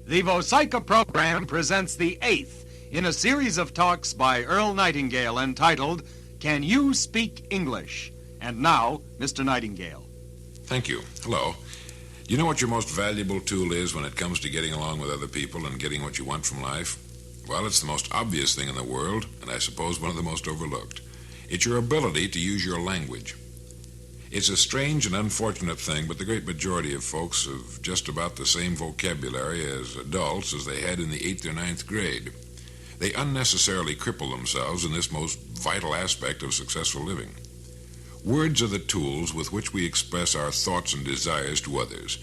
The Vosica program presents the 8th in a series of talks by Earl Nightingale entitled, Can You Speak English? And now, Mr. Nightingale. Thank you. Hello. You know what your most valuable tool is when it comes to getting along with other people and getting what you want from life? Well, it's the most obvious thing in the world, and I suppose one of the most overlooked. It's your ability to use your language. It's a strange and unfortunate thing, but the great majority of folks have just about the same vocabulary as adults as they had in the 8th or 9th grade. They unnecessarily cripple themselves in this most vital aspect of successful living. Words are the tools with which we express our thoughts and desires to others.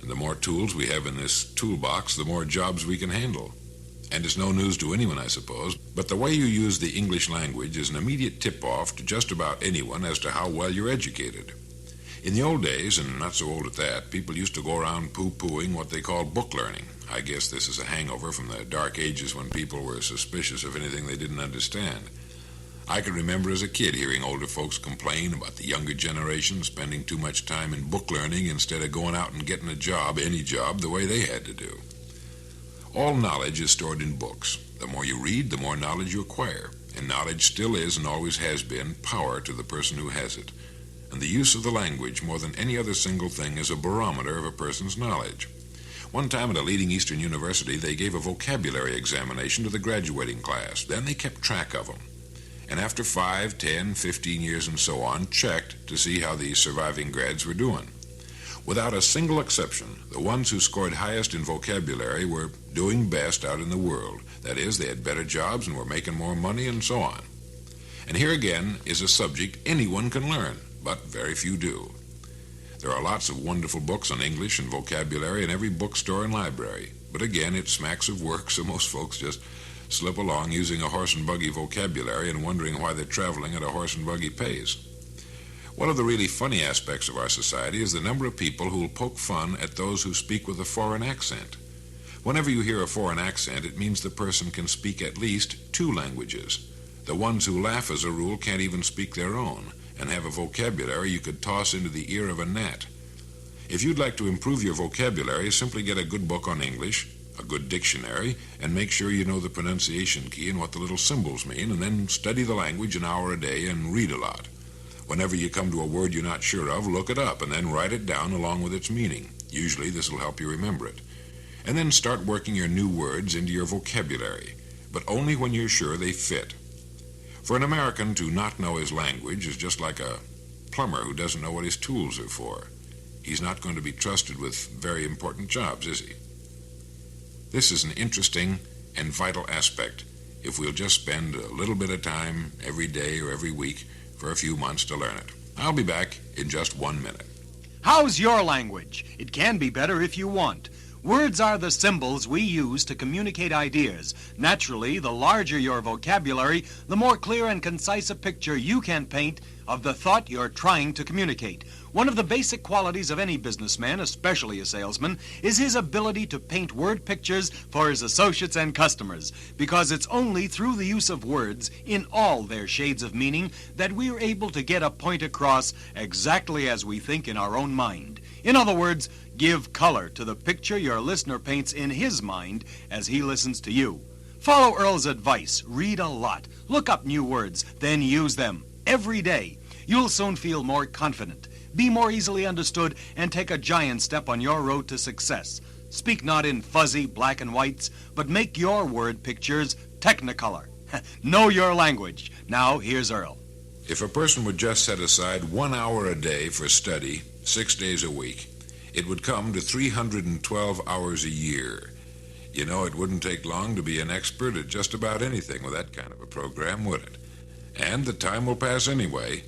And the more tools we have in this toolbox, the more jobs we can handle. And it's no news to anyone, I suppose, but the way you use the English language is an immediate tip-off to just about anyone as to how well you're educated. In the old days, and not so old at that, people used to go around poo-pooing what they called book learning. I guess this is a hangover from the dark ages when people were suspicious of anything they didn't understand. I can remember as a kid hearing older folks complain about the younger generation spending too much time in book learning instead of going out and getting a job, any job, the way they had to do. All knowledge is stored in books. The more you read, the more knowledge you acquire. And knowledge still is and always has been power to the person who has it. And the use of the language, more than any other single thing, is a barometer of a person's knowledge. One time at a leading Eastern university, they gave a vocabulary examination to the graduating class. Then they kept track of them. And after 5, 10, 15 years and so on, checked to see how the surviving grads were doing. Without a single exception, the ones who scored highest in vocabulary were doing best out in the world. That is, they had better jobs and were making more money and so on. And here again is a subject anyone can learn, but very few do. There are lots of wonderful books on English and vocabulary in every bookstore and library. But again, it smacks of work, so most folks just slip along using a horse and buggy vocabulary and wondering why they're traveling at a horse and buggy pace. One of the really funny aspects of our society is the number of people who will poke fun at those who speak with a foreign accent. Whenever you hear a foreign accent, it means the person can speak at least 2 languages. The ones who laugh as a rule can't even speak their own, and have a vocabulary you could toss into the ear of a gnat. If you'd like to improve your vocabulary, simply get a good book on English, a good dictionary, and make sure you know the pronunciation key and what the little symbols mean, and then study the language an hour a day and read a lot. Whenever you come to a word you're not sure of, look it up and then write it down along with its meaning. Usually this will help you remember it. And then start working your new words into your vocabulary, but only when you're sure they fit. For an American to not know his language is just like a plumber who doesn't know what his tools are for. He's not going to be trusted with very important jobs, is he? This is an interesting and vital aspect if we'll just spend a little bit of time every day or every week for a few months to learn it. I'll be back in just 1 minute. How's your language? It can be better if you want. Words are the symbols we use to communicate ideas. Naturally, the larger your vocabulary, the more clear and concise a picture you can paint of the thought you're trying to communicate. One of the basic qualities of any businessman, especially a salesman, is his ability to paint word pictures for his associates and customers, because it's only through the use of words in all their shades of meaning that we're able to get a point across exactly as we think in our own mind. In other words, give color to the picture your listener paints in his mind as he listens to you. Follow Earl's advice. Read a lot. Look up new words, then use them every day. You'll soon feel more confident, be more easily understood, and take a giant step on your road to success. Speak not in fuzzy black and whites, but make your word pictures technicolor. Know your language. Now, here's Earl. If a person would just set aside 1 hour a day for study, 6 days a week, it would come to 312 hours a year. You know, it wouldn't take long to be an expert at just about anything with that kind of a program, would it? And the time will pass anyway,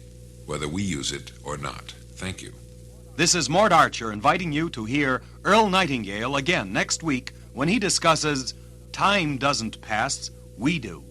whether we use it or not. Thank you. This is Mort Archer inviting you to hear Earl Nightingale again next week when he discusses Time Doesn't Pass, We Do.